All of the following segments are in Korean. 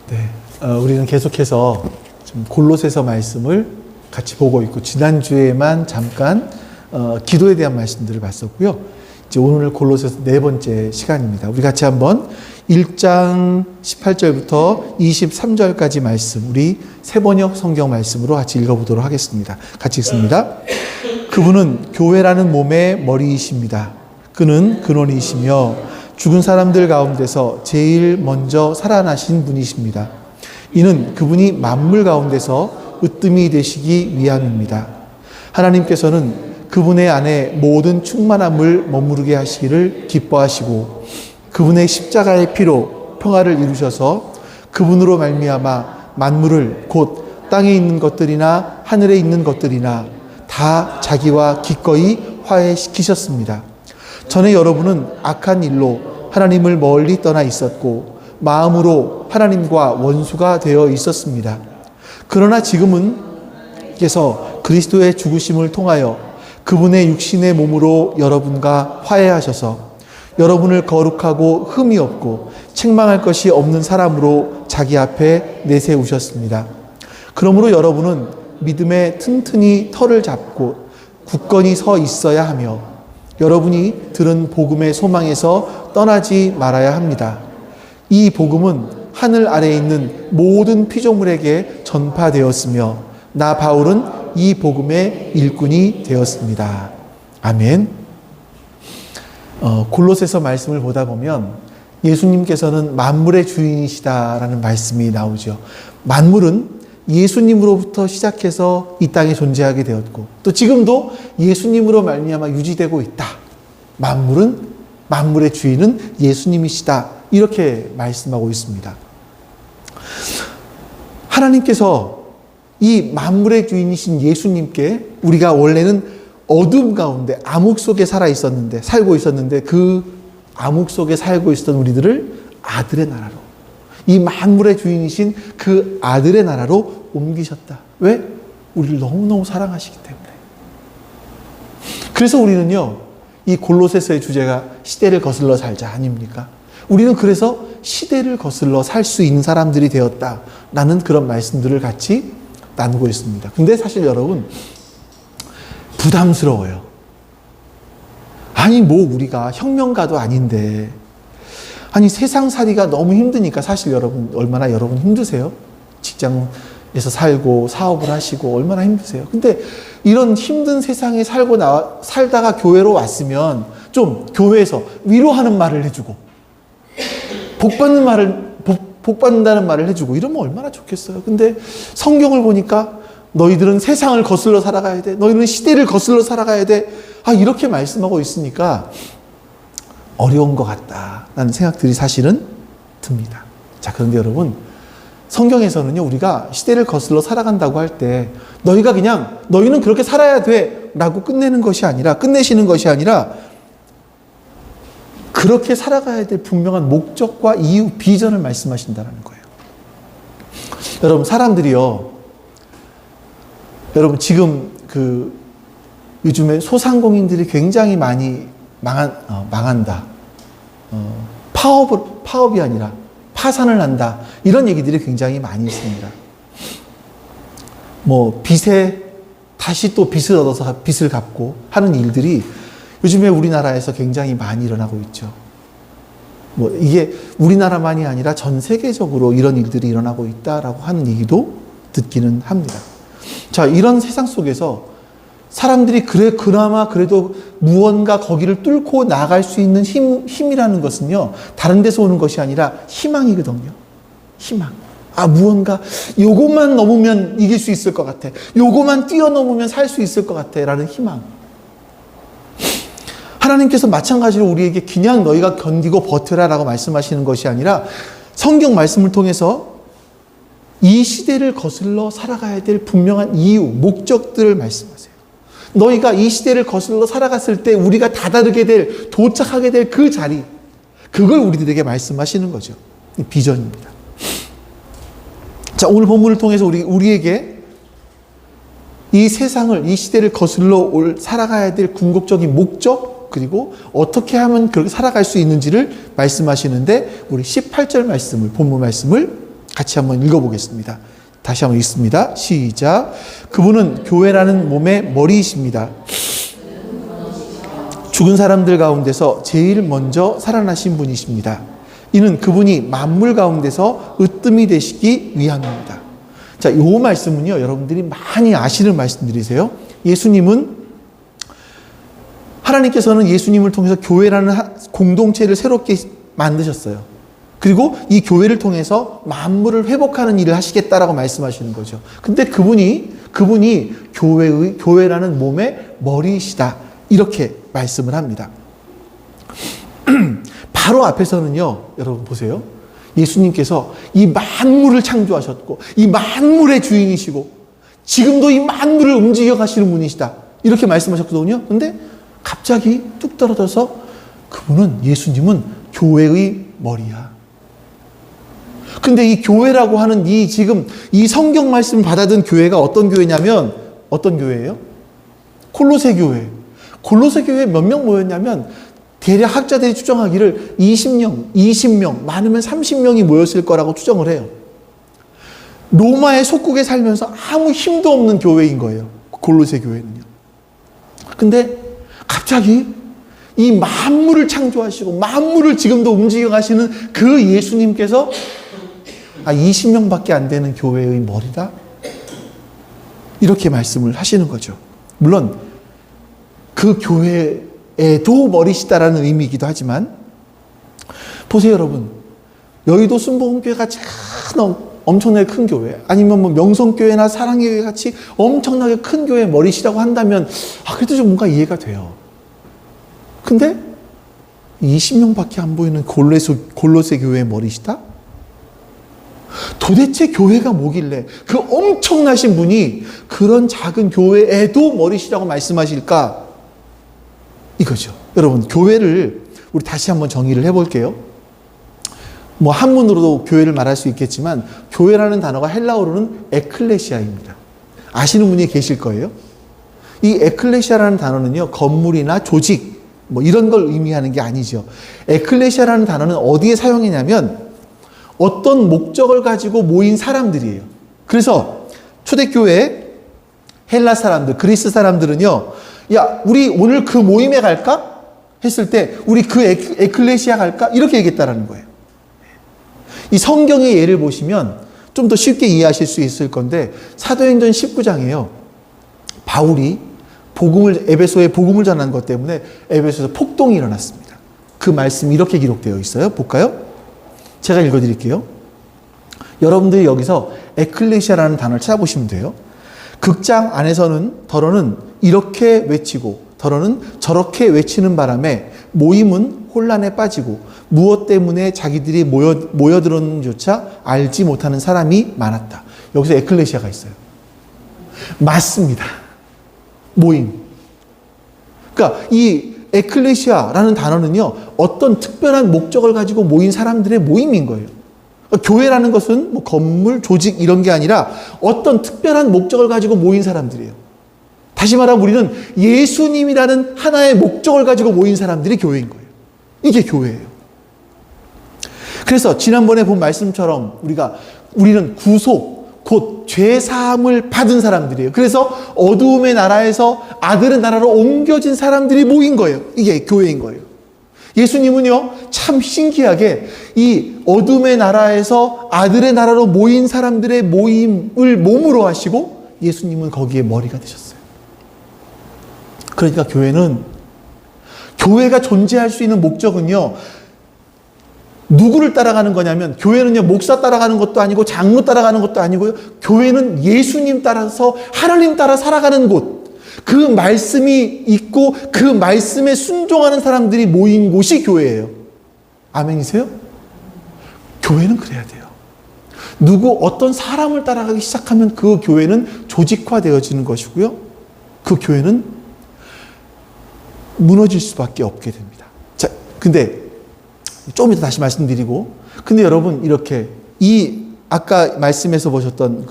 네, 우리는 계속해서 좀 골로새서 말씀을 같이 보고 있고, 지난주에만 잠깐 기도에 대한 말씀들을 봤었고요. 이제 오늘 골로새서 네 번째 시간입니다. 우리 같이 한번 1장 18절부터 23절까지 말씀, 우리 세번역 성경 말씀으로 같이 읽어보도록 하겠습니다. 같이 읽습니다. 그분은 교회라는 몸의 머리이십니다. 그는 근원이시며 죽은 사람들 가운데서 제일 먼저 살아나신 분이십니다. 이는 그분이 만물 가운데서 으뜸이 되시기 위함입니다. 하나님께서는 그분의 안에 모든 충만함을 머무르게 하시기를 기뻐하시고 그분의 십자가의 피로 평화를 이루셔서 그분으로 말미암아 만물을 곧 땅에 있는 것들이나 하늘에 있는 것들이나 다 자기와 기꺼이 화해시키셨습니다. 전에 여러분은 악한 일로 하나님을 멀리 떠나 있었고 마음으로 하나님과 원수가 되어 있었습니다. 그러나 지금은 께서 그리스도의 죽으심을 통하여 그분의 육신의 몸으로 여러분과 화해하셔서 여러분을 거룩하고 흠이 없고 책망할 것이 없는 사람으로 자기 앞에 내세우셨습니다. 그러므로 여러분은 믿음에 튼튼히 터를 잡고 굳건히 서 있어야 하며 여러분이 들은 복음의 소망에서 떠나지 말아야 합니다. 이 복음은 하늘 아래에 있는 모든 피조물에게 전파되었으며 나 바울은 이 복음의 일꾼이 되었습니다. 아멘. 골로새서 말씀을 보다 보면 예수님께서는 만물의 주인이시다라는 말씀이 나오죠. 만물은 예수님으로부터 시작해서 이 땅에 존재하게 되었고 또 지금도 예수님으로 말미암아 유지되고 있다. 만물은 만물의 주인은 예수님이시다. 이렇게 말씀하고 있습니다. 하나님께서 이 만물의 주인이신 예수님께 우리가 원래는 어둠 가운데 암흑 속에 살고 있었는데 그 암흑 속에 살고 있었던 우리들을 아들의 나라로, 이 만물의 주인이신 그 아들의 나라로 옮기셨다. 왜? 우리를 너무너무 사랑하시기 때문에. 그래서 우리는요, 이 골로새서의 주제가 시대를 거슬러 살자 아닙니까? 우리는 그래서 시대를 거슬러 살 수 있는 사람들이 되었다라는 그런 말씀들을 같이 나누고 있습니다. 근데 사실 여러분, 부담스러워요. 아니, 우리가 혁명가도 아닌데, 아니, 세상살이가 너무 힘드니까 사실 여러분, 얼마나 여러분 힘드세요? 직장에서 살고, 사업을 하시고, 얼마나 힘드세요? 근데 이런 힘든 세상에 살다가 교회로 왔으면 좀 교회에서 위로하는 말을 해주고, 복받는다는 말을 해주고, 이러면 얼마나 좋겠어요. 근데 성경을 보니까 너희들은 세상을 거슬러 살아가야 돼. 너희는 시대를 거슬러 살아가야 돼. 이렇게 말씀하고 있으니까 어려운 것 같다라는 생각들이 사실은 듭니다. 자, 그런데 여러분, 성경에서는요, 우리가 시대를 거슬러 살아간다고 할 때 너희는 그렇게 살아야 돼 라고 끝내시는 것이 아니라 그렇게 살아가야 될 분명한 목적과 이유, 비전을 말씀하신다는 거예요. 여러분, 사람들이요, 여러분, 지금 요즘에 소상공인들이 굉장히 많이 망한다. 파업이 아니라 파산을 한다. 이런 얘기들이 굉장히 많이 있습니다. 다시 또 빚을 얻어서 빚을 갚고 하는 일들이 요즘에 우리나라에서 굉장히 많이 일어나고 있죠. 이게 우리나라만이 아니라 전 세계적으로 이런 일들이 일어나고 있다라고 하는 얘기도 듣기는 합니다. 자, 이런 세상 속에서 사람들이 그나마 그래도 무언가 거기를 뚫고 나갈 수 있는 힘이라는 것은요, 다른 데서 오는 것이 아니라 희망이거든요. 희망. 무언가 요것만 넘으면 이길 수 있을 것 같아. 요것만 뛰어넘으면 살 수 있을 것 같아. 라는 희망. 하나님께서 마찬가지로 우리에게 그냥 너희가 견디고 버텨라 라고 말씀하시는 것이 아니라 성경 말씀을 통해서 이 시대를 거슬러 살아가야 될 분명한 이유, 목적들을 말씀하세요. 너희가 이 시대를 거슬러 살아갔을 때 우리가 도착하게 될 그 자리, 그걸 우리들에게 말씀하시는 거죠. 이 비전입니다. 자, 오늘 본문을 통해서 우리에게 이 세상을, 이 시대를 거슬러 살아가야 될 궁극적인 목적, 그리고 어떻게 하면 그렇게 살아갈 수 있는지를 말씀하시는데, 우리 18절 말씀을, 본문 말씀을 같이 한번 읽어보겠습니다. 다시 한번 읽습니다. 시작. 그분은 교회라는 몸의 머리이십니다. 죽은 사람들 가운데서 제일 먼저 살아나신 분이십니다. 이는 그분이 만물 가운데서 으뜸이 되시기 위함입니다. 자, 이 말씀은요, 여러분들이 많이 아시는 말씀들이세요. 하나님께서는 예수님을 통해서 교회라는 공동체를 새롭게 만드셨어요. 그리고 이 교회를 통해서 만물을 회복하는 일을 하시겠다라고 말씀하시는 거죠. 근데 그분이 교회라는 몸의 머리이시다. 이렇게 말씀을 합니다. 바로 앞에서는요, 여러분 보세요. 예수님께서 이 만물을 창조하셨고, 이 만물의 주인이시고, 지금도 이 만물을 움직여 가시는 분이시다. 이렇게 말씀하셨거든요. 근데 갑자기 뚝 떨어져서 예수님은 교회의 머리야. 근데 이 교회라고 하는 지금 이 성경 말씀을 받아든 교회가 어떤 교회냐면, 어떤 교회예요? 골로새 교회. 골로새 교회에 몇 명 모였냐면, 대략 학자들이 추정하기를 20명, 많으면 30명이 모였을 거라고 추정을 해요. 로마의 속국에 살면서 아무 힘도 없는 교회인 거예요. 골로새 교회는요. 근데 갑자기 이 만물을 창조하시고 만물을 지금도 움직여 가시는 그 예수님께서 20명밖에 안 되는 교회의 머리다? 이렇게 말씀을 하시는 거죠. 물론 그 교회에도 머리시다라는 의미이기도 하지만, 보세요 여러분. 여의도 순복음교회가 엄청나게 큰 교회, 아니면 뭐 명성교회나 사랑교회 같이 엄청나게 큰 교회 머리시라고 한다면 그래도 좀 뭔가 이해가 돼요. 근데 20명밖에 안 보이는 골로새 교회의 머리시다? 도대체 교회가 뭐길래 그 엄청나신 분이 그런 작은 교회에도 머리시라고 말씀하실까? 이거죠. 여러분, 교회를 우리 다시 한번 정의를 해볼게요. 뭐 한문으로도 교회를 말할 수 있겠지만, 교회라는 단어가 헬라어로는 에클레시아입니다. 아시는 분이 계실 거예요. 이 에클레시아라는 단어는요, 건물이나 조직 뭐 이런 걸 의미하는 게 아니죠. 에클레시아라는 단어는 어디에 사용했냐면 어떤 목적을 가지고 모인 사람들이에요. 그래서 초대교회 헬라 사람들, 그리스 사람들은요, 야, 우리 오늘 그 모임에 갈까? 했을 때 우리 그 에클레시아 갈까? 이렇게 얘기했다라는 거예요. 이 성경의 예를 보시면 좀 더 쉽게 이해하실 수 있을 건데, 사도행전 19장에요. 바울이 에베소에 복음을 전한 것 때문에 에베소에서 폭동이 일어났습니다. 그 말씀이 이렇게 기록되어 있어요. 볼까요? 제가 읽어드릴게요. 여러분들이 여기서 에클레시아라는 단어를 찾아보시면 돼요. 극장 안에서는 더러는 이렇게 외치고 더러는 저렇게 외치는 바람에 모임은 혼란에 빠지고 무엇 때문에 자기들이 모여들었는지조차 알지 못하는 사람이 많았다. 여기서 에클레시아가 있어요. 맞습니다. 모임. 그러니까 이 에클레시아라는 단어는요, 어떤 특별한 목적을 가지고 모인 사람들의 모임인 거예요. 그러니까 교회라는 것은 뭐 건물, 조직 이런 게 아니라 어떤 특별한 목적을 가지고 모인 사람들이에요. 다시 말하면 우리는 예수님이라는 하나의 목적을 가지고 모인 사람들이 교회인 거예요. 이게 교회예요. 그래서 지난번에 본 말씀처럼 우리는 구속, 곧 죄사함을 받은 사람들이에요. 그래서 어두움의 나라에서 아들의 나라로 옮겨진 사람들이 모인 거예요. 이게 교회인 거예요. 예수님은요, 참 신기하게 이 어둠의 나라에서 아들의 나라로 모인 사람들의 모임을 몸으로 하시고 예수님은 거기에 머리가 되셨어요. 그러니까 교회가 존재할 수 있는 목적은요, 누구를 따라가는 거냐면, 교회는요, 목사 따라가는 것도 아니고 장로 따라가는 것도 아니고요, 교회는 예수님 따라서 하나님 따라 살아가는 곳, 그 말씀이 있고 그 말씀에 순종하는 사람들이 모인 곳이 교회예요. 아멘이세요? 교회는 그래야 돼요. 어떤 사람을 따라가기 시작하면 그 교회는 조직화되어지는 것이고요, 그 교회는 무너질 수밖에 없게 됩니다. 자, 근데 좀 이따 다시 말씀드리고, 근데 여러분, 이렇게 아까 말씀에서 보셨던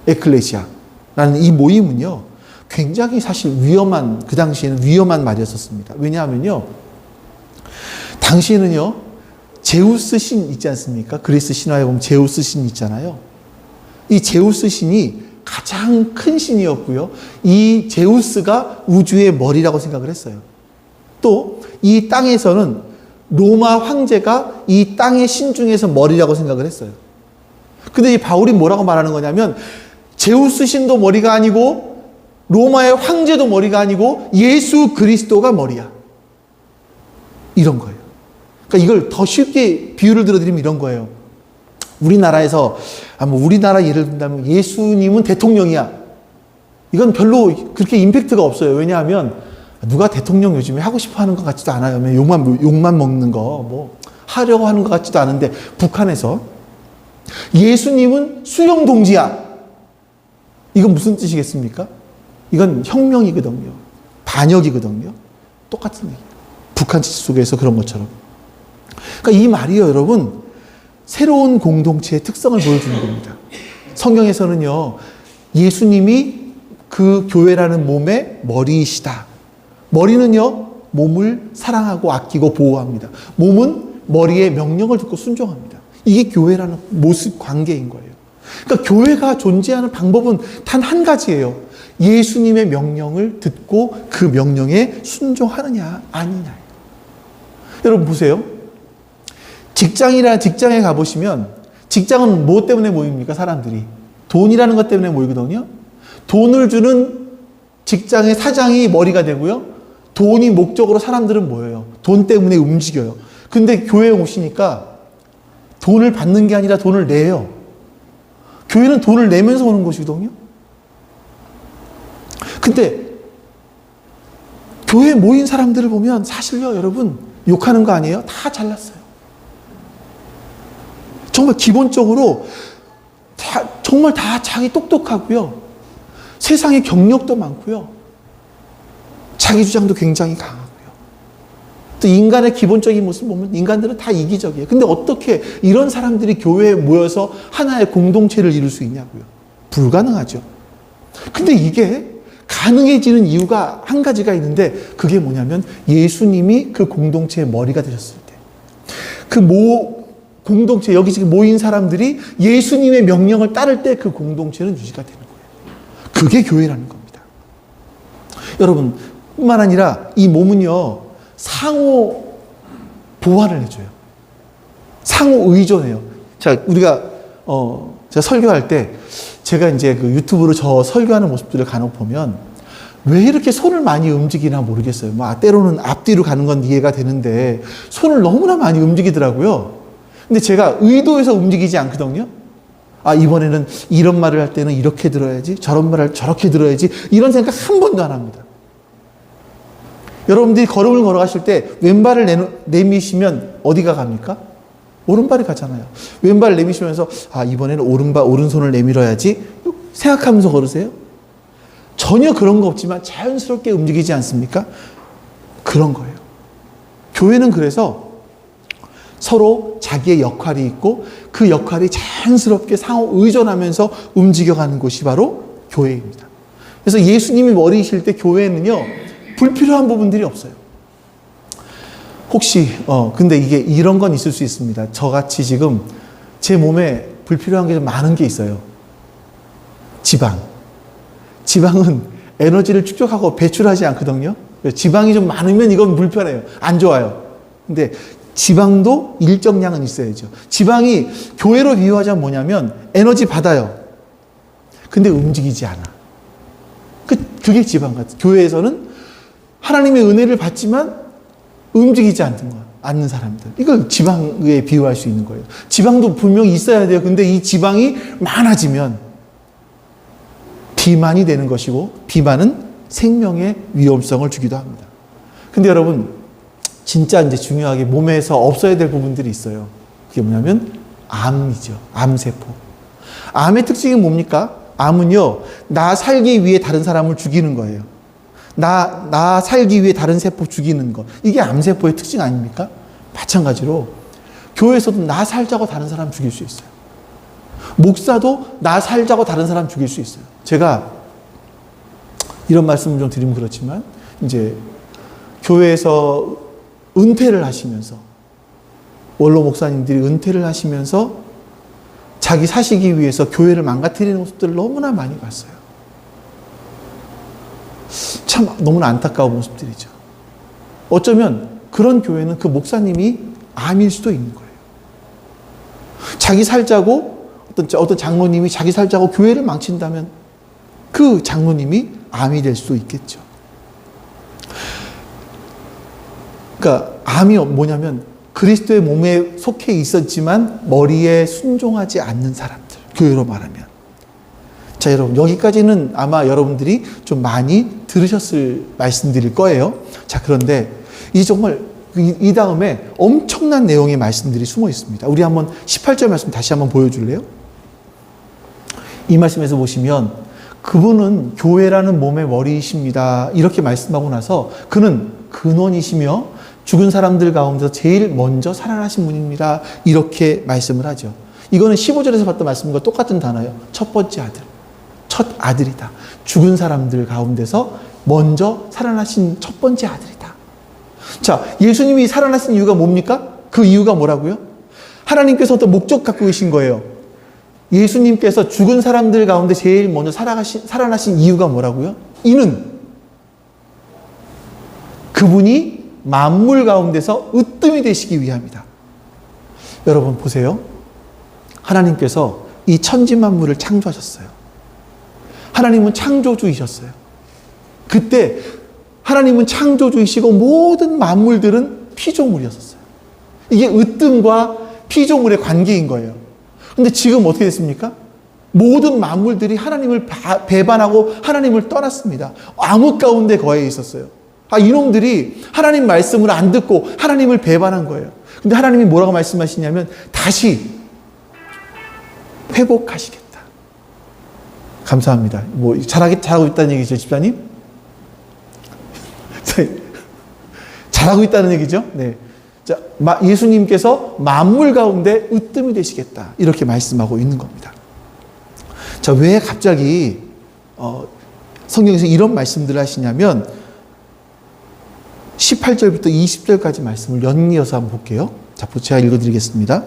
에클레시아라는 이 모임은요, 굉장히 사실 그 당시에는 위험한 말이었었습니다. 왜냐하면요, 당시에는요, 제우스 신 있지 않습니까? 그리스 신화에 보면 제우스 신 있잖아요. 이 제우스 신이 가장 큰 신이었고요. 이 제우스가 우주의 머리라고 생각을 했어요. 또 이 땅에서는 로마 황제가 이 땅의 신 중에서 머리라고 생각을 했어요. 근데 이 바울이 뭐라고 말하는 거냐면 제우스 신도 머리가 아니고 로마의 황제도 머리가 아니고 예수 그리스도가 머리야. 이런 거예요. 그러니까 이걸 더 쉽게 비유를 들어드리면 이런 거예요. 우리나라에서 우리나라 예를 든다면 예수님은 대통령이야. 이건 별로 그렇게 임팩트가 없어요. 왜냐하면 누가 대통령 요즘에 하고 싶어 하는 것 같지도 않아요. 욕만 먹는 거 뭐 하려고 하는 것 같지도 않은데 북한에서 예수님은 수령동지야. 이건 무슨 뜻이겠습니까? 이건 혁명이거든요. 반역이거든요. 똑같은 얘기. 북한 속에서 그런 것처럼. 그러니까 이 말이요, 여러분, 새로운 공동체의 특성을 보여주는 겁니다. 성경에서는요, 예수님이 그 교회라는 몸의 머리이시다. 머리는요, 몸을 사랑하고 아끼고 보호합니다. 몸은 머리의 명령을 듣고 순종합니다. 이게 교회라는 모습, 관계인 거예요. 그러니까 교회가 존재하는 방법은 단 한 가지예요. 예수님의 명령을 듣고 그 명령에 순종하느냐, 아니냐. 여러분 보세요. 직장에 가보시면 직장은 무엇 때문에 모입니까? 사람들이. 돈이라는 것 때문에 모이거든요. 돈을 주는 직장의 사장이 머리가 되고요. 돈이 목적으로 사람들은 모여요. 돈 때문에 움직여요. 근데 교회에 오시니까 돈을 받는 게 아니라 돈을 내요. 교회는 돈을 내면서 오는 곳이거든요. 근데 교회에 모인 사람들을 보면 사실요, 여러분, 욕하는 거 아니에요? 다 잘났어요. 정말 기본적으로 정말 다 자기 똑똑하고요. 세상에 경력도 많고요. 자기 주장도 굉장히 강하고요. 또 인간의 기본적인 모습 보면 인간들은 다 이기적이에요. 근데 어떻게 이런 사람들이 교회에 모여서 하나의 공동체를 이룰 수 있냐고요. 불가능하죠. 근데 이게 가능해지는 이유가 한 가지가 있는데 그게 뭐냐면 예수님이 그 공동체의 머리가 되셨을 때 그 공동체, 여기 지금 모인 사람들이 예수님의 명령을 따를 때 그 공동체는 유지가 되는 거예요. 그게 교회라는 겁니다. 여러분, 뿐만 아니라 이 몸은요, 상호 보완을 해줘요. 상호 의존해요. 자, 우리가, 제가 설교할 때, 제가 이제 그 유튜브로 저 설교하는 모습들을 간혹 보면, 왜 이렇게 손을 많이 움직이나 모르겠어요. 때로는 앞뒤로 가는 건 이해가 되는데, 손을 너무나 많이 움직이더라고요. 근데 제가 의도해서 움직이지 않거든요. 이번에는 이런 말을 할 때는 이렇게 들어야지, 저런 말을 저렇게 들어야지, 이런 생각 한 번도 안 합니다. 여러분들이 걸음을 걸어가실 때 왼발을 내미시면 어디가 갑니까? 오른발이 가잖아요. 왼발을 내미시면서 이번에는 오른손을 내밀어야지 생각하면서 걸으세요? 전혀 그런 거 없지만 자연스럽게 움직이지 않습니까? 그런 거예요. 교회는 그래서 서로 자기의 역할이 있고 그 역할이 자연스럽게 상호 의존하면서 움직여가는 곳이 바로 교회입니다. 그래서 예수님이 머리이실 때 교회는요, 불필요한 부분들이 없어요. 혹시 근데 이게 이런 건 있을 수 있습니다. 저같이 지금 제 몸에 불필요한 게 좀 많은 게 있어요. 지방은 에너지를 축적하고 배출하지 않거든요. 지방이 좀 많으면 이건 불편해요. 안 좋아요. 근데 지방도 일정량은 있어야죠. 지방이 교회로 비유하자면 뭐냐면 에너지 받아요. 근데 움직이지 않아. 그게 지방 같아요. 교회에서는 하나님의 은혜를 받지만 움직이지 않는 사람들. 이걸 지방에 비유할 수 있는 거예요. 지방도 분명히 있어야 돼요. 근데 이 지방이 많아지면 비만이 되는 것이고 비만은 생명의 위험성을 주기도 합니다. 근데 여러분, 진짜 이제 중요하게 몸에서 없어야 될 부분들이 있어요. 그게 뭐냐면 암이죠. 암세포. 암의 특징이 뭡니까? 암은요, 나 살기 위해 다른 사람을 죽이는 거예요. 나 살기 위해 다른 세포 죽이는 것. 이게 암세포의 특징 아닙니까? 마찬가지로 교회에서도 나 살자고 다른 사람 죽일 수 있어요. 목사도 나 살자고 다른 사람 죽일 수 있어요. 제가 이런 말씀을 좀 드리면 그렇지만 이제 교회에서 은퇴를 하시면서 원로 목사님들이 은퇴를 하시면서 자기 사시기 위해서 교회를 망가뜨리는 모습들을 너무나 많이 봤어요. 참 너무나 안타까운 모습들이죠. 어쩌면 그런 교회는 그 목사님이 암일 수도 있는 거예요. 자기 살자고 어떤 장로님이 자기 살자고 교회를 망친다면 그 장로님이 암이 될 수도 있겠죠. 그러니까 암이 뭐냐면 그리스도의 몸에 속해 있었지만 머리에 순종하지 않는 사람들, 교회로 말하면. 자, 여러분, 여기까지는 아마 여러분들이 좀 많이 들으셨을 말씀드릴 거예요. 자, 그런데 이 정말 이 다음에 엄청난 내용의 말씀들이 숨어 있습니다. 우리 한번 18절 말씀 다시 한번 보여줄래요? 이 말씀에서 보시면 그분은 교회라는 몸의 머리이십니다. 이렇게 말씀하고 나서 그는 근원이시며 죽은 사람들 가운데서 제일 먼저 살아나신 분입니다. 이렇게 말씀을 하죠. 이거는 15절에서 봤던 말씀과 똑같은 단어예요. 첫 번째 아들. 첫 아들이다. 죽은 사람들 가운데서 먼저 살아나신 첫 번째 아들이다. 자, 예수님이 살아나신 이유가 뭡니까? 그 이유가 뭐라고요? 하나님께서 어떤 목적 갖고 계신 거예요. 예수님께서 죽은 사람들 가운데 제일 먼저 살아나신 이유가 뭐라고요? 이는 그분이 만물 가운데서 으뜸이 되시기 위함이다. 여러분 보세요. 하나님께서 이 천지 만물을 창조하셨어요. 하나님은 창조주이셨어요. 그때 하나님은 창조주이시고 모든 만물들은 피조물이었어요. 이게 으뜸과 피조물의 관계인 거예요. 근데 지금 어떻게 됐습니까? 모든 만물들이 하나님을 배반하고 하나님을 떠났습니다. 암흑 가운데 거해 있었어요. 이놈들이 하나님 말씀을 안 듣고 하나님을 배반한 거예요. 근데 하나님이 뭐라고 말씀하시냐면 다시 회복하시겠다. 감사합니다. 뭐 잘하고 있다는 얘기죠, 집사님? 잘하고 있다는 얘기죠? 네. 자, 예수님께서 만물 가운데 으뜸이 되시겠다. 이렇게 말씀하고 있는 겁니다. 자, 왜 갑자기 성경에서 이런 말씀들을 하시냐면 18절부터 20절까지 말씀을 연이어서 한번 볼게요. 자, 제가 읽어드리겠습니다.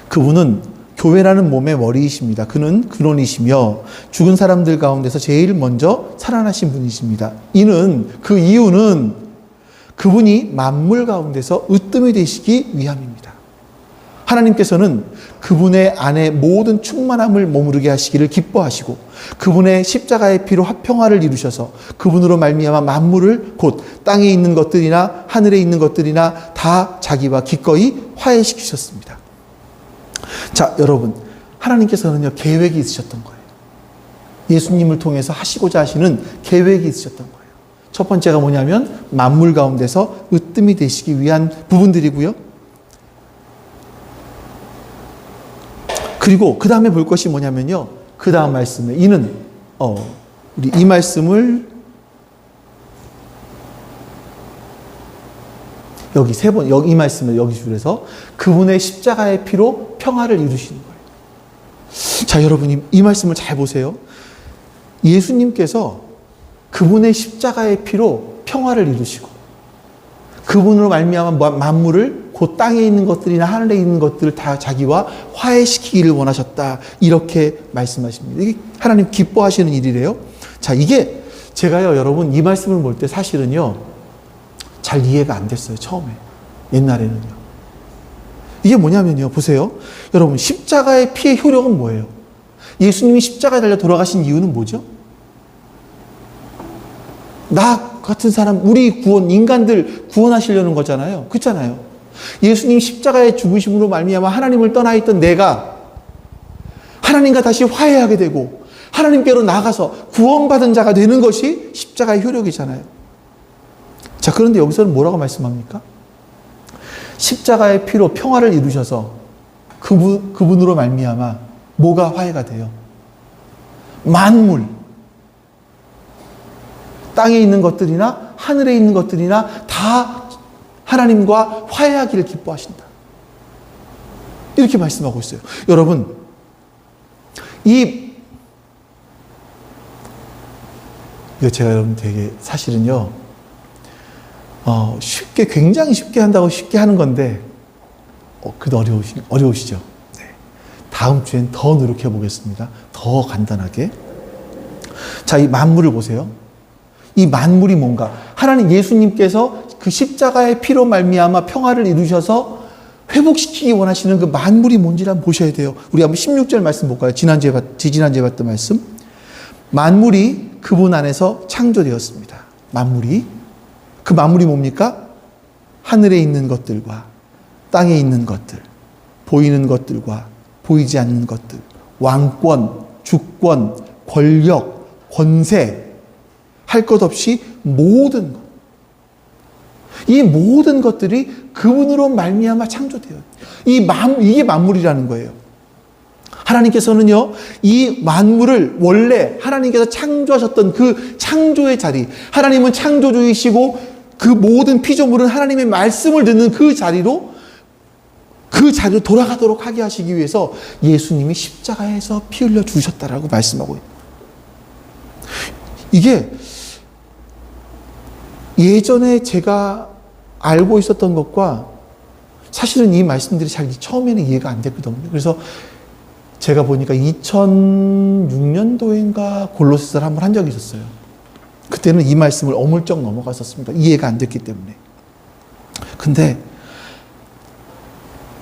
그분은 교회라는 몸의 머리이십니다. 그는 근원이시며 죽은 사람들 가운데서 제일 먼저 살아나신 분이십니다. 그 이유는 그분이 만물 가운데서 으뜸이 되시기 위함입니다. 하나님께서는 그분의 안에 모든 충만함을 머무르게 하시기를 기뻐하시고 그분의 십자가의 피로 화평화를 이루셔서 그분으로 말미암아 만물을 곧 땅에 있는 것들이나 하늘에 있는 것들이나 다 자기와 기꺼이 화해시키셨습니다. 자, 여러분, 하나님께서는요 계획이 있으셨던 거예요. 예수님을 통해서 하시고자 하시는 계획이 있으셨던 거예요. 첫 번째가 뭐냐면 만물 가운데서 으뜸이 되시기 위한 부분들이고요. 그리고 그 다음에 볼 것이 뭐냐면요. 그 다음 말씀에 이는 우리 이 말씀을 여기 이 말씀을 여기 줄에서 그분의 십자가의 피로 평화를 이루시는 거예요. 자, 여러분 이 말씀을 잘 보세요. 예수님께서 그분의 십자가의 피로 평화를 이루시고 그분으로 말미암아 만물을 곧 땅에 있는 것들이나 하늘에 있는 것들을 다 자기와 화해시키기를 원하셨다. 이렇게 말씀하십니다. 이게 하나님 기뻐하시는 일이래요. 자, 이게 제가요, 여러분 이 말씀을 볼 때 사실은요 잘 이해가 안 됐어요. 처음에. 옛날에는요. 이게 뭐냐면요. 보세요. 여러분 십자가의 피의 효력은 뭐예요? 예수님이 십자가에 달려 돌아가신 이유는 뭐죠? 나 같은 사람, 우리 인간들 구원하시려는 거잖아요. 그렇잖아요. 예수님 십자가의 죽으심으로 말미암아 하나님을 떠나 있던 내가 하나님과 다시 화해하게 되고 하나님께로 나가서 구원받은 자가 되는 것이 십자가의 효력이잖아요. 자, 그런데 여기서는 뭐라고 말씀합니까? 십자가의 피로 평화를 이루셔서 그분으로 말미암아 뭐가 화해가 돼요? 만물, 땅에 있는 것들이나 하늘에 있는 것들이나 다 하나님과 화해하기를 기뻐하신다. 이렇게 말씀하고 있어요. 여러분, 이거 제가 여러분 되게 사실은요, 굉장히 쉽게 한다고 쉽게 하는 건데, 그래도 어려우시죠? 네. 다음 주엔 더 노력해 보겠습니다. 더 간단하게. 자, 이 만물을 보세요. 이 만물이 뭔가? 하나님 예수님께서 그 십자가의 피로 말미암아 평화를 이루셔서 회복시키기 원하시는 그 만물이 뭔지를 한번 보셔야 돼요. 우리 한번 16절 말씀 볼까요? 지지난주에 봤던 말씀. 만물이 그분 안에서 창조되었습니다. 만물이. 그 만물이 뭡니까? 하늘에 있는 것들과 땅에 있는 것들, 보이는 것들과 보이지 않는 것들, 왕권, 주권, 권력, 권세, 할 것 없이 모든 것. 이 모든 것들이 그분으로 말미암아 창조돼요. 이게 만물이라는 거예요. 하나님께서는요, 이 만물을 원래 하나님께서 창조하셨던 그 창조의 자리, 하나님은 창조주이시고 그 모든 피조물은 하나님의 말씀을 듣는 그 자리로 돌아가도록 하게 하시기 위해서 예수님이 십자가에서 피 흘려 주셨다라고 말씀하고 있는 거예요. 이게 예전에 제가 알고 있었던 것과 사실은 이 말씀들이 잘 처음에는 이해가 안 됐거든요. 그래서 제가 보니까 2006년도인가 골로새서를 한번 한 적이 있었어요. 그때는 이 말씀을 어물쩍 넘어갔었습니다. 이해가 안 됐기 때문에. 근데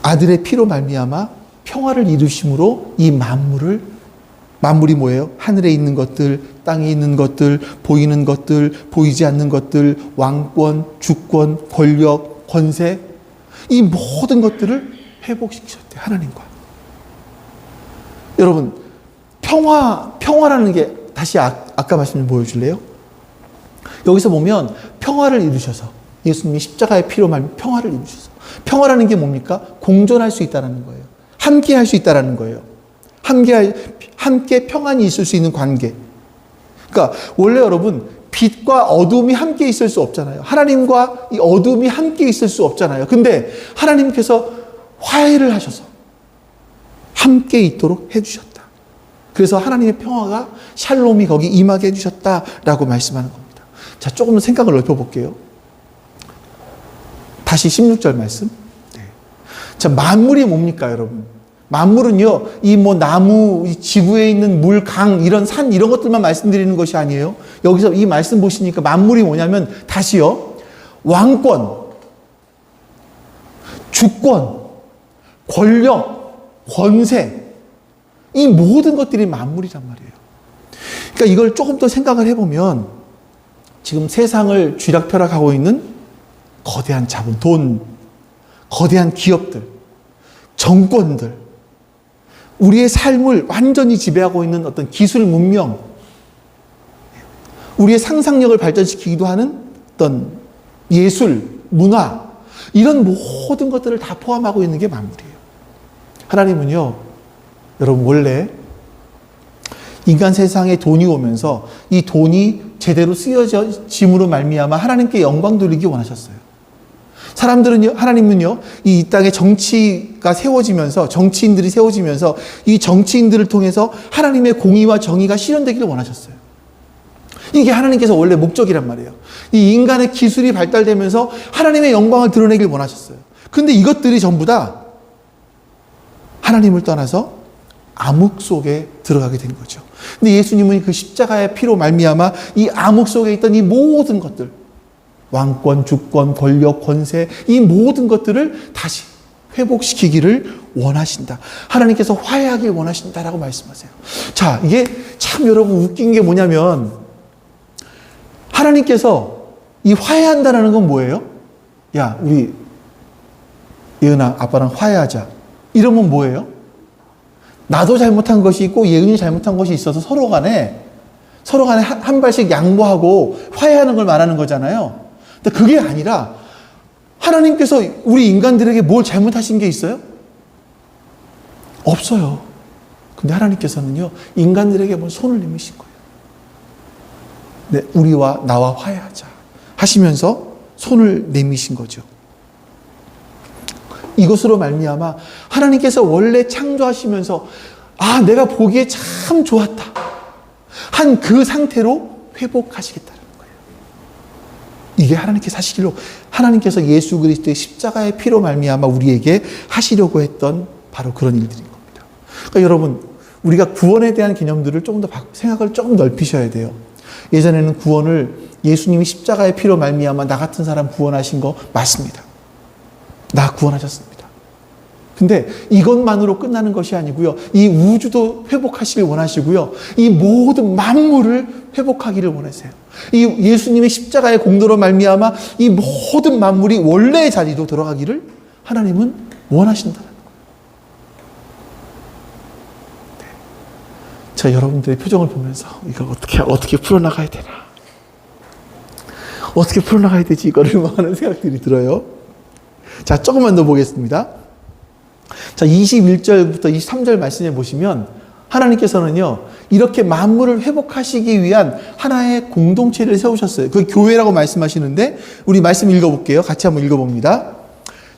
아들의 피로 말미암아 평화를 이루심으로 이 만물이 뭐예요? 하늘에 있는 것들, 땅에 있는 것들, 보이는 것들, 보이지 않는 것들, 왕권, 주권, 권력, 권세, 이 모든 것들을 회복시키셨대요. 하나님과. 여러분, 평화라는 게 다시 아까 말씀 좀 보여줄래요? 여기서 보면 평화를 이루셔서 예수님이 십자가의 피로 말미암아 평화를 이루셔서 평화라는 게 뭡니까? 공존할 수 있다는 거예요. 함께 할 수 있다는 거예요. 함께 평안이 있을 수 있는 관계. 그러니까 원래 여러분 빛과 어둠이 함께 있을 수 없잖아요. 하나님과 이 어둠이 함께 있을 수 없잖아요. 근데 하나님께서 화해를 하셔서 함께 있도록 해주셨다. 그래서 하나님의 평화가 샬롬이 거기 임하게 해주셨다라고 말씀하는 겁니다. 자, 조금 더 생각을 넓혀볼게요. 다시 16절 말씀. 네. 자, 만물이 뭡니까, 여러분? 만물은요, 이 나무, 이 지구에 있는 물, 강, 이런 산, 이런 것들만 말씀드리는 것이 아니에요. 여기서 이 말씀 보시니까 만물이 뭐냐면, 다시요, 왕권, 주권, 권력, 권세, 이 모든 것들이 만물이란 말이에요. 그러니까 이걸 조금 더 생각을 해보면, 지금 세상을 쥐락펴락하고 있는 거대한 자본, 돈, 거대한 기업들, 정권들, 우리의 삶을 완전히 지배하고 있는 어떤 기술 문명, 우리의 상상력을 발전시키기도 하는 어떤 예술, 문화, 이런 모든 것들을 다 포함하고 있는 게 만물이에요. 하나님은요, 여러분 원래 인간 세상에 돈이 오면서 이 돈이 제대로 쓰여짐으로 말미암아 하나님께 영광 돌리기 원하셨어요. 하나님은요, 이 땅에 정치가 세워지면서, 정치인들이 세워지면서 이 정치인들을 통해서 하나님의 공의와 정의가 실현되기를 원하셨어요. 이게 하나님께서 원래 목적이란 말이에요. 이 인간의 기술이 발달되면서 하나님의 영광을 드러내길 원하셨어요. 근데 이것들이 전부 다 하나님을 떠나서 암흑 속에 들어가게 된 거죠. 근데 예수님은 그 십자가의 피로 말미암아 이 암흑 속에 있던 이 모든 것들, 왕권, 주권, 권력, 권세, 이 모든 것들을 다시 회복시키기를 원하신다. 하나님께서 화해하길 원하신다라고 말씀하세요. 자, 이게 참 여러분 웃긴 게 뭐냐면, 하나님께서 이 화해한다는 건 뭐예요? 야, 우리 예은아, 아빠랑 화해하자. 이러면 뭐예요? 나도 잘못한 것이 있고 예은이 잘못한 것이 있어서 서로 간에 한 발씩 양보하고 화해하는 걸 말하는 거잖아요. 근데 그게 아니라 하나님께서 우리 인간들에게 뭘 잘못하신 게 있어요? 없어요. 근데 하나님께서는요, 인간들에게 뭘 손을 내미신 거예요. 네, 우리와 나와 화해하자 하시면서 손을 내미신 거죠. 이것으로 말미암아 하나님께서 원래 창조하시면서 내가 보기에 참 좋았다 한 그 상태로 회복하시겠다는 거예요. 이게 하나님께서 하나님께서 예수 그리스도의 십자가의 피로 말미암아 우리에게 하시려고 했던 바로 그런 일들인 겁니다. 그러니까 여러분, 우리가 구원에 대한 개념들을 조금 더 생각을 조금 넓히셔야 돼요. 예전에는 구원을 예수님이 십자가의 피로 말미암아 나 같은 사람 구원하신 거 맞습니다. 나 구원하셨습니다. 근데 이것만으로 끝나는 것이 아니고요. 이 우주도 회복하시길 원하시고요. 이 모든 만물을 회복하기를 원하세요. 이 예수님의 십자가의 공로로 말미암아 이 모든 만물이 원래의 자리로 돌아가기를 하나님은 원하신다는 거예요. 네. 자, 여러분들의 표정을 보면서 이걸 어떻게 풀어나가야 되나? 어떻게 풀어나가야 되지? 이거를 하는 생각들이 들어요. 자, 조금만 더 보겠습니다. 자, 21절부터 23절 말씀에 보시면 하나님께서는요, 이렇게 만물을 회복하시기 위한 하나의 공동체를 세우셨어요. 그 교회라고 말씀하시는데, 우리 말씀 읽어볼게요. 같이 한번 읽어봅니다.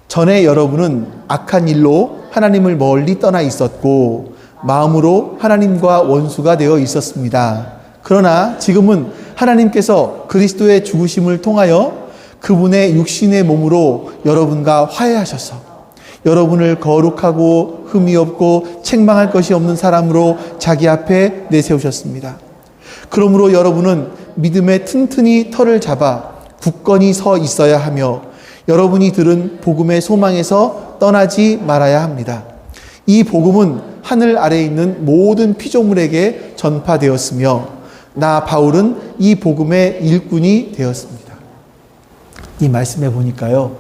전에 여러분은 악한 일로 하나님을 멀리 떠나 있었고, 마음으로 하나님과 원수가 되어 있었습니다. 그러나 지금은 하나님께서 그리스도의 죽으심을 통하여 그분의 육신의 몸으로 여러분과 화해하셔서 여러분을 거룩하고 흠이 없고 책망할 것이 없는 사람으로 자기 앞에 내세우셨습니다. 그러므로 여러분은 믿음에 튼튼히 털을 잡아 굳건히 서 있어야 하며 여러분이 들은 복음의 소망에서 떠나지 말아야 합니다. 이 복음은 하늘 아래에 있는 모든 피조물에게 전파되었으며 나 바울은 이 복음의 일꾼이 되었습니다. 이 말씀에 보니까요,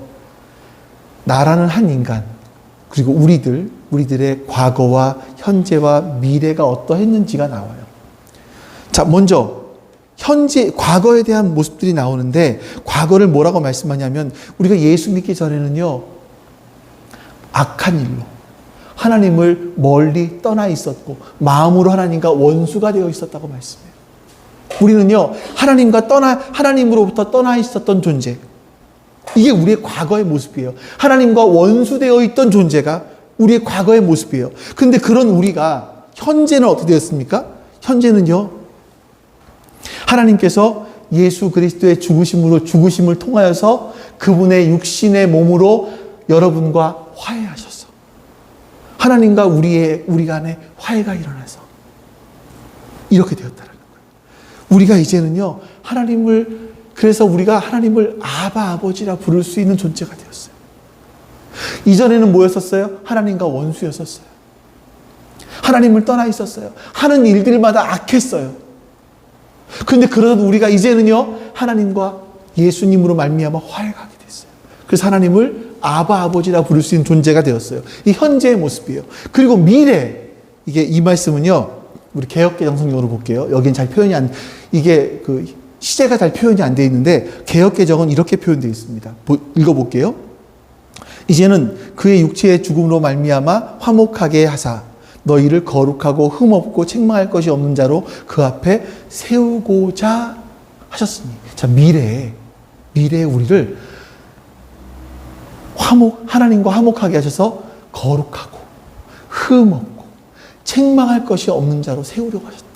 나라는 한 인간, 그리고 우리들의 과거와 현재와 미래가 어떠했는지가 나와요. 자, 먼저 과거에 대한 모습들이 나오는데, 과거를 뭐라고 말씀하냐면 우리가 예수 믿기 전에는요, 악한 일로 하나님을 멀리 떠나 있었고 마음으로 하나님과 원수가 되어 있었다고 말씀해요. 우리는요, 하나님으로부터 떠나 있었던 존재, 이게 우리의 과거의 모습이에요. 하나님과 원수되어 있던 존재가 우리의 과거의 모습이에요. 근데 그런 우리가 현재는 어떻게 되었습니까? 현재는요, 하나님께서 예수 그리스도의 죽으심을 통하여서 그분의 육신의 몸으로 여러분과 화해하셨어. 하나님과 우리 간에 화해가 일어나서 이렇게 되었다는 거예요. 우리가 이제는요, 그래서 우리가 하나님을 아버지라 부를 수 있는 존재가 되었어요. 이전에는 뭐였었어요? 하나님과 원수였었어요. 하나님을 떠나 있었어요. 하는 일들마다 악했어요. 그런데 그러던 우리가 이제는요, 하나님과 예수님으로 말미암아 화해가 하게 됐어요. 그래서 하나님을 아버지라 부를 수 있는 존재가 되었어요. 이 현재의 모습이에요. 그리고 미래, 이 말씀은요, 우리 개역개정 성경으로 볼게요. 여긴 잘 이게 시제가 잘 표현이 안 되어 있는데 개역개정은 이렇게 표현되어 있습니다. 읽어볼게요. 이제는 그의 육체의 죽음으로 말미암아 화목하게 하사 너희를 거룩하고 흠없고 책망할 것이 없는 자로 그 앞에 세우고자 하셨으니. 자, 미래에 우리를 하나님과 화목하게 하셔서 거룩하고 흠없고 책망할 것이 없는 자로 세우려고 하셨다.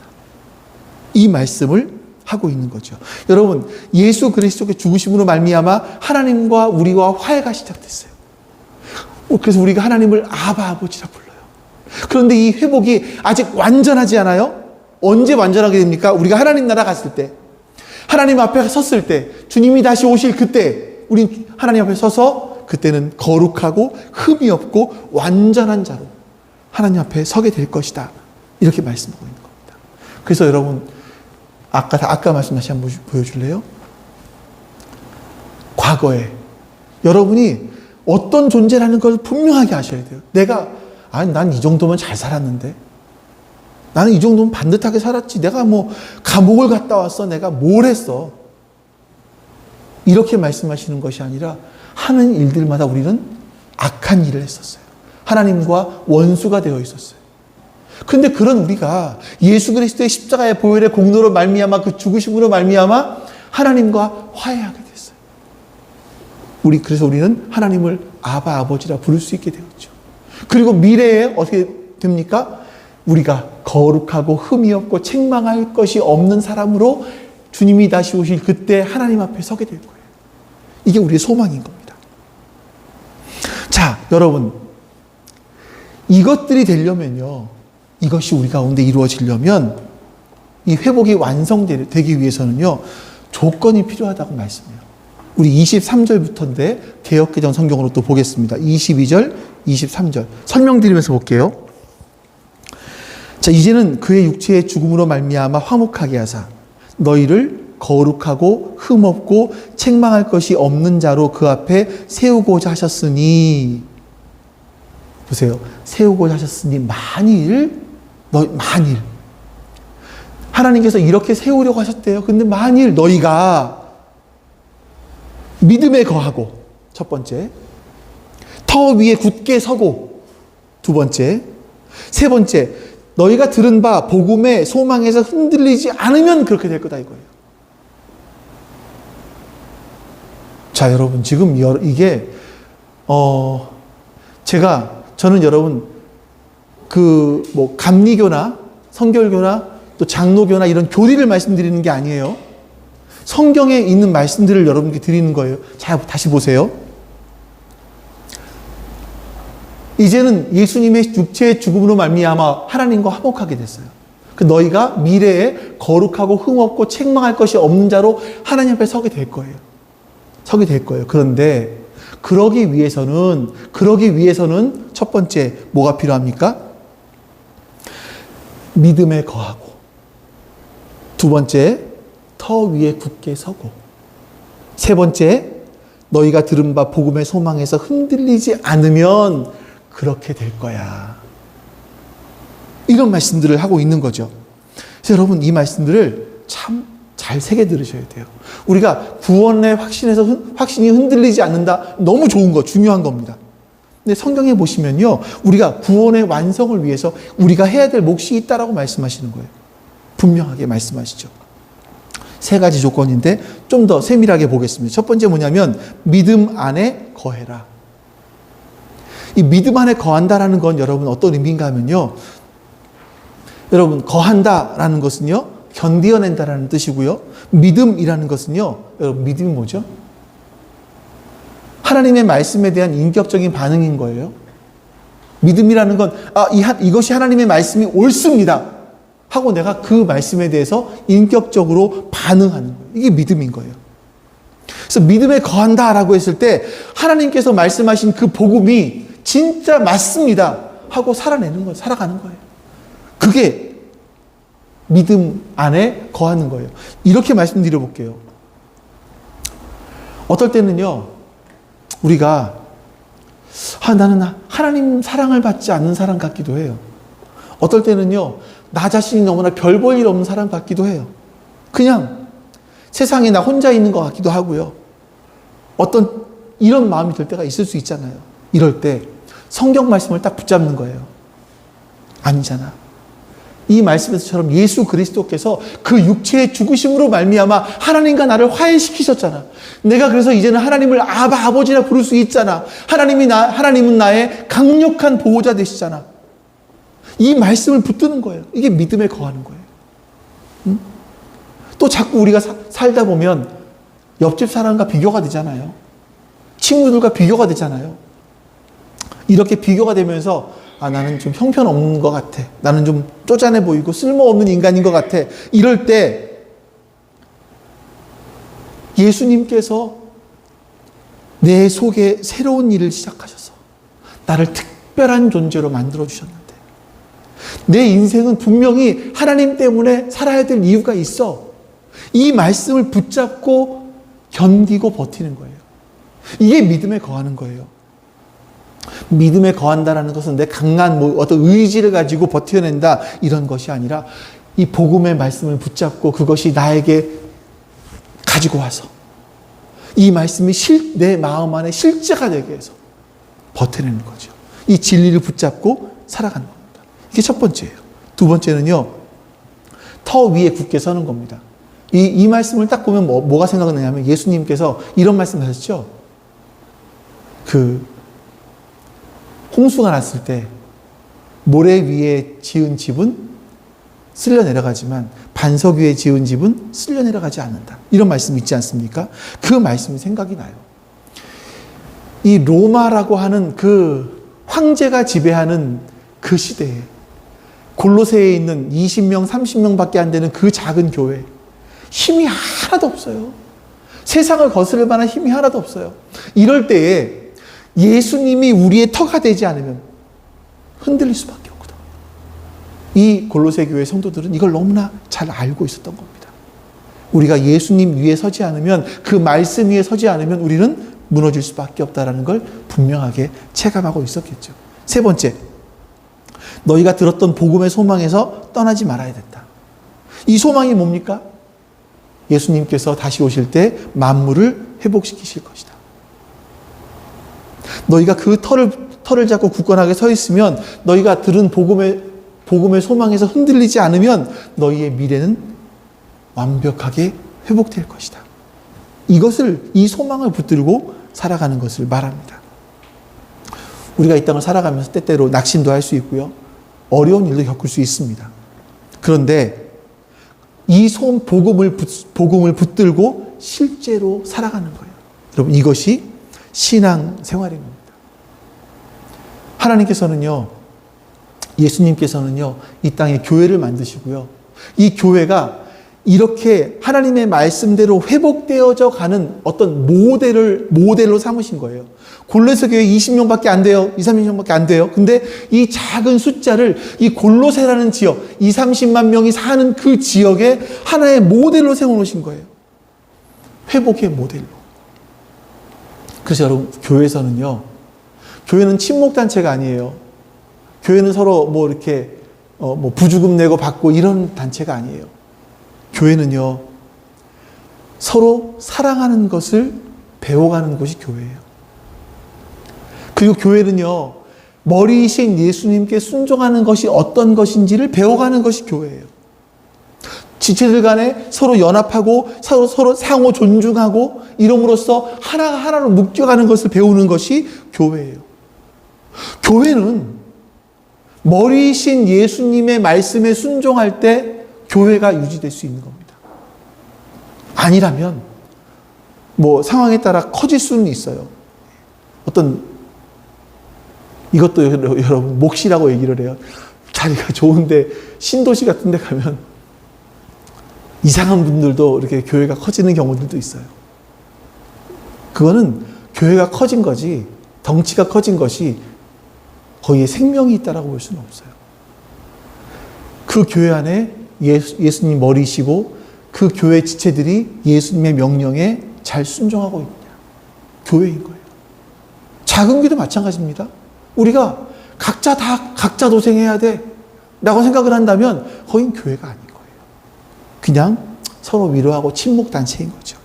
이 말씀을 하고 있는 거죠. 여러분, 예수 그리스도의 죽으심으로 말미암아 하나님과 우리와 화해가 시작됐어요. 그래서 우리가 하나님을 아버지라 불러요. 그런데 이 회복이 아직 완전하지 않아요? 언제 완전하게 됩니까? 우리가 하나님 나라 갔을 때, 하나님 앞에 섰을 때, 주님이 다시 오실 그때, 우리 하나님 앞에 서서 그때는 거룩하고 흠이 없고 완전한 자로 하나님 앞에 서게 될 것이다. 이렇게 말씀하고 있는 겁니다. 그래서 여러분, 아까 말씀 다시 한번 보여줄래요? 과거에 여러분이 어떤 존재라는 걸 분명하게 아셔야 돼요. 난 이 정도면 잘 살았는데, 나는 이 정도면 반듯하게 살았지, 내가 감옥을 갔다 왔어, 내가 뭘 했어, 이렇게 말씀하시는 것이 아니라 하는 일들마다 우리는 악한 일을 했었어요. 하나님과 원수가 되어 있었어요. 근데 그런 우리가 예수 그리스도의 십자가의 보혈의 공로로 말미암아 그 죽으심으로 말미암아 하나님과 화해하게 됐어요. 그래서 우리는 하나님을 아버지라 부를 수 있게 되었죠. 그리고 미래에 어떻게 됩니까? 우리가 거룩하고 흠이 없고 책망할 것이 없는 사람으로 주님이 다시 오실 그때 하나님 앞에 서게 될 거예요. 이게 우리의 소망인 겁니다. 자, 여러분, 이것들이 되려면요, 이것이 우리 가운데 이루어지려면 이 회복이 완성되기 위해서는요, 조건이 필요하다고 말씀해요. 우리 23절부터인데 개역개정 성경으로 또 보겠습니다. 22절, 23절 설명드리면서 볼게요. 자, 이제는 그의 육체의 죽음으로 말미암아 화목하게 하사 너희를 거룩하고 흠없고 책망할 것이 없는 자로 그 앞에 세우고자 하셨으니, 보세요. 세우고자 하셨으니 만일 하나님께서 이렇게 세우려고 하셨대요. 근데 만일 너희가 믿음에 거하고, 첫 번째, 터 위에 굳게 서고, 두 번째, 세 번째, 너희가 들은 바 복음의 소망에서 흔들리지 않으면 그렇게 될 거다 이거예요. 자, 여러분, 지금 이게 저는 여러분 감리교나 성결교나 또 장로교나 이런 교리를 말씀드리는 게 아니에요. 성경에 있는 말씀들을 여러분께 드리는 거예요. 자, 다시 보세요. 이제는 예수님의 육체의 죽음으로 말미암아 하나님과 화목하게 됐어요. 너희가 미래에 거룩하고 흠없고 책망할 것이 없는 자로 하나님 앞에 서게 될 거예요. 그런데 그러기 위해서는 첫 번째 뭐가 필요합니까? 믿음에 거하고, 두 번째 터 위에 굳게 서고, 세 번째 너희가 들은 바 복음의 소망에서 흔들리지 않으면 그렇게 될 거야. 이런 말씀들을 하고 있는 거죠. 그래서 여러분, 이 말씀들을 참 잘 새겨 들으셔야 돼요. 우리가 구원의 확신이 흔들리지 않는다. 너무 좋은 거, 중요한 겁니다. 근데 성경에 보시면요, 우리가 구원의 완성을 위해서 우리가 해야 될 몫이 있다라고 말씀하시는 거예요. 분명하게 말씀하시죠. 세 가지 조건인데 좀 더 세밀하게 보겠습니다. 첫 번째 뭐냐면 믿음 안에 거해라. 이 믿음 안에 거한다라는 건 여러분 어떤 의미인가 하면요, 여러분 거한다라는 것은요, 견디어낸다라는 뜻이고요. 믿음이라는 것은요, 여러분 믿음이 뭐죠? 하나님의 말씀에 대한 인격적인 반응인 거예요. 믿음이라는 건 이것이 하나님의 말씀이 옳습니다 하고 내가 그 말씀에 대해서 인격적으로 반응하는 거예요. 이게 믿음인 거예요. 그래서 믿음에 거한다라고 했을 때 하나님께서 말씀하신 그 복음이 진짜 맞습니다 하고 살아가는 거예요. 그게 믿음 안에 거하는 거예요. 이렇게 말씀드려 볼게요. 어떨 때는요, 우리가 나는 하나님 사랑을 받지 않는 사람 같기도 해요. 어떨 때는요, 나 자신이 너무나 별 볼 일 없는 사람 같기도 해요. 그냥 세상에 나 혼자 있는 것 같기도 하고요. 어떤 이런 마음이 들 때가 있을 수 있잖아요. 이럴 때 성경 말씀을 딱 붙잡는 거예요. 아니잖아. 이 말씀에서처럼 예수 그리스도께서 그 육체의 죽으심으로 말미암아 하나님과 나를 화해시키셨잖아. 내가 그래서 이제는 하나님을 아버지라 부를 수 있잖아. 하나님은 나의 강력한 보호자 되시잖아. 이 말씀을 붙드는 거예요. 이게 믿음에 거하는 거예요. 응? 또 자꾸 우리가 살다 보면 옆집 사람과 비교가 되잖아요. 친구들과 비교가 되잖아요. 이렇게 비교가 되면서 나는 좀 형편없는 것 같아. 나는 좀 쪼잔해 보이고 쓸모없는 인간인 것 같아. 이럴 때 예수님께서 내 속에 새로운 일을 시작하셔서 나를 특별한 존재로 만들어주셨는데, 내 인생은 분명히 하나님 때문에 살아야 될 이유가 있어. 이 말씀을 붙잡고 견디고 버티는 거예요. 이게 믿음에 거하는 거예요. 믿음에 거한다라는 것은 내 강한 어떤 의지를 가지고 버텨낸다 이런 것이 아니라 이 복음의 말씀을 붙잡고 그것이 나에게 가지고 와서 이 말씀이 내 마음 안에 실제가 되게 해서 버텨내는 거죠. 이 진리를 붙잡고 살아가는 겁니다. 이게 첫 번째예요. 두 번째는요, 터 위에 굳게 서는 겁니다. 이 말씀을 딱 보면 뭐가 생각나냐면 예수님께서 이런 말씀 하셨죠. 홍수가 났을 때 모래 위에 지은 집은 쓸려 내려가지만 반석 위에 지은 집은 쓸려 내려가지 않는다. 이런 말씀 있지 않습니까? 그 말씀이 생각이 나요. 이 로마라고 하는 그 황제가 지배하는 그 시대에 골로새에 있는 20명, 30명밖에 안 되는 그 작은 교회, 힘이 하나도 없어요. 세상을 거스를 만한 힘이 하나도 없어요. 이럴 때에 예수님이 우리의 터가 되지 않으면 흔들릴 수밖에 없거든요. 이 골로새 교회 성도들은 이걸 너무나 잘 알고 있었던 겁니다. 우리가 예수님 위에 서지 않으면, 그 말씀 위에 서지 않으면 우리는 무너질 수밖에 없다는 걸 분명하게 체감하고 있었겠죠. 세 번째, 너희가 들었던 복음의 소망에서 떠나지 말아야 된다. 이 소망이 뭡니까? 예수님께서 다시 오실 때 만물을 회복시키실 것이다. 너희가 그 터를 잡고 굳건하게 서 있으면, 너희가 들은 복음의 소망에서 흔들리지 않으면 너희의 미래는 완벽하게 회복될 것이다. 이 소망을 붙들고 살아가는 것을 말합니다. 우리가 이 땅을 살아가면서 때때로 낙심도 할 수 있고요. 어려운 일도 겪을 수 있습니다. 그런데 이 복음을 붙들고 실제로 살아가는 거예요. 여러분, 이것이 신앙 생활입니다. 하나님께서는요, 예수님께서는요, 이 땅에 교회를 만드시고요. 이 교회가 이렇게 하나님의 말씀대로 회복되어져 가는 어떤 모델로 삼으신 거예요. 골로새 교회 20명밖에 안 돼요. 30명밖에 안 돼요. 근데 이 작은 숫자를 이 골로새라는 지역, 30만 명이 사는 그 지역에 하나의 모델로 세워놓으신 거예요. 회복의 모델로. 그래서 여러분, 교회는 친목단체가 아니에요. 교회는 서로 이렇게 부주금 내고 받고 이런 단체가 아니에요. 교회는요, 서로 사랑하는 것을 배워가는 것이 교회예요. 그리고 교회는요, 머리이신 예수님께 순종하는 것이 어떤 것인지를 배워가는 것이 교회예요. 지체들 간에 서로 연합하고 서로 상호 존중하고 이름으로써 하나로 묶여가는 것을 배우는 것이 교회예요. 교회는 머리이신 예수님의 말씀에 순종할 때 교회가 유지될 수 있는 겁니다. 아니라면 상황에 따라 커질 수는 있어요. 이것도 여러분 몫이라고 얘기를 해요. 자리가 좋은데 신도시 같은 데 가면 이상한 분들도 이렇게 교회가 커지는 경우들도 있어요. 그거는 교회가 커진 거지, 덩치가 커진 것이 거기에 생명이 있다라고 볼 수는 없어요. 그 교회 안에 예수님 머리시고 그 교회 지체들이 예수님의 명령에 잘 순종하고 있냐, 교회인 거예요. 작은 교회도 마찬가지입니다. 우리가 각자 도생해야 돼 라고 생각을 한다면 거긴 교회가 아닌 거예요. 그냥 서로 위로하고 친목단체인 거죠.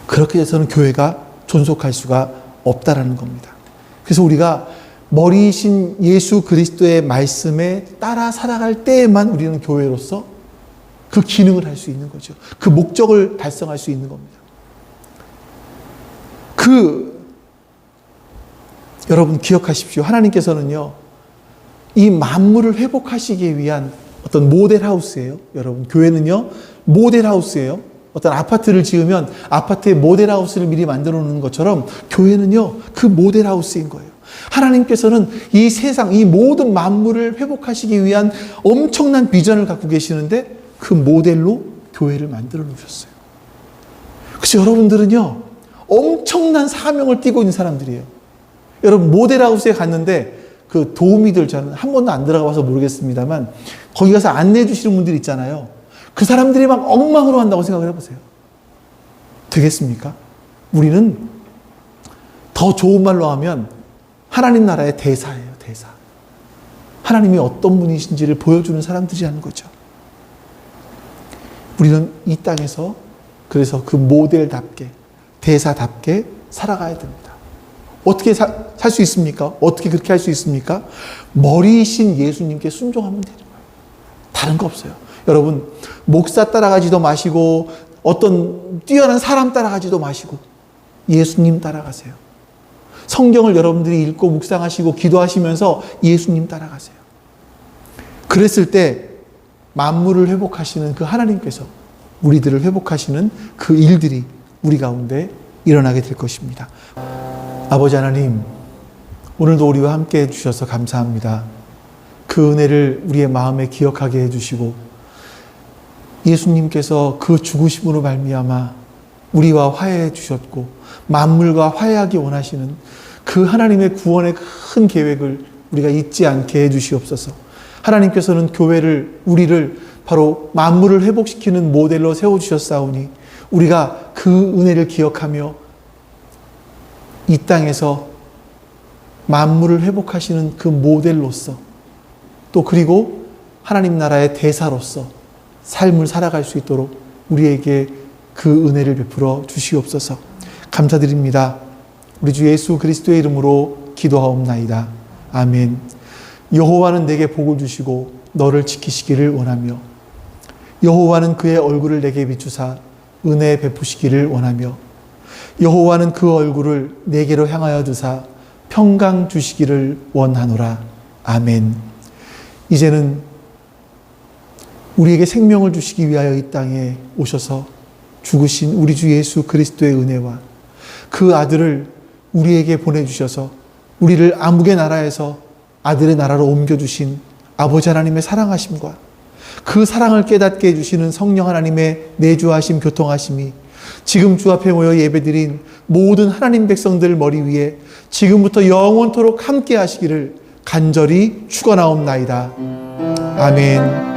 그렇게 해서는 교회가 존속할 수가 없다라는 겁니다. 그래서 우리가 머리이신 예수 그리스도의 말씀에 따라 살아갈 때에만 우리는 교회로서 그 기능을 할 수 있는 거죠. 그 목적을 달성할 수 있는 겁니다. 여러분 기억하십시오. 하나님께서는요, 이 만물을 회복하시기 위한 어떤 모델하우스예요. 여러분, 교회는요, 모델하우스예요. 어떤 아파트를 지으면 아파트의 모델하우스를 미리 만들어 놓는 것처럼 교회는요, 그 모델하우스인 거예요. 하나님께서는 이 세상, 이 모든 만물을 회복하시기 위한 엄청난 비전을 갖고 계시는데 그 모델로 교회를 만들어 놓으셨어요. 그래서 여러분들은요, 엄청난 사명을 띠고 있는 사람들이에요. 여러분, 모델하우스에 갔는데 그 도우미들, 저는 한 번도 안 들어가봐서 모르겠습니다만 거기 가서 안내해 주시는 분들 있잖아요. 그 사람들이 막 엉망으로 한다고 생각을 해보세요. 되겠습니까? 우리는 더 좋은 말로 하면 하나님 나라의 대사예요, 대사. 하나님이 어떤 분이신지를 보여주는 사람들이라는 거죠. 우리는 이 땅에서 그래서 그 모델답게, 대사답게 살아가야 됩니다. 어떻게 살 수 있습니까? 어떻게 그렇게 할 수 있습니까? 머리이신 예수님께 순종하면 되는 거예요. 다른 거 없어요. 여러분, 목사 따라가지도 마시고 어떤 뛰어난 사람 따라가지도 마시고 예수님 따라가세요. 성경을 여러분들이 읽고 묵상하시고 기도하시면서 예수님 따라가세요. 그랬을 때 만물을 회복하시는 그 하나님께서 우리들을 회복하시는 그 일들이 우리 가운데 일어나게 될 것입니다. 아버지 하나님, 오늘도 우리와 함께 해주셔서 감사합니다. 그 은혜를 우리의 마음에 기억하게 해주시고 예수님께서 그 죽으심으로 말미암아 우리와 화해해 주셨고 만물과 화해하기 원하시는 그 하나님의 구원의 큰 계획을 우리가 잊지 않게 해주시옵소서. 하나님께서는 교회를, 우리를 바로 만물을 회복시키는 모델로 세워주셨사오니 우리가 그 은혜를 기억하며 이 땅에서 만물을 회복하시는 그 모델로서 또 그리고 하나님 나라의 대사로서 삶을 살아갈 수 있도록 우리에게 그 은혜를 베풀어 주시옵소서. 감사드립니다. 우리 주 예수 그리스도의 이름으로 기도하옵나이다. 아멘. 여호와는 내게 복을 주시고 너를 지키시기를 원하며 여호와는 그의 얼굴을 내게 비추사 은혜 베푸시기를 원하며 여호와는 그 얼굴을 내게로 향하여 두사 평강 주시기를 원하노라. 아멘. 이제는 우리에게 생명을 주시기 위하여 이 땅에 오셔서 죽으신 우리 주 예수 그리스도의 은혜와 그 아들을 우리에게 보내주셔서 우리를 암흑의 나라에서 아들의 나라로 옮겨주신 아버지 하나님의 사랑하심과 그 사랑을 깨닫게 해주시는 성령 하나님의 내주하심, 교통하심이 지금 주 앞에 모여 예배드린 모든 하나님 백성들 머리 위에 지금부터 영원토록 함께 하시기를 간절히 축원하옵나이다. 아멘.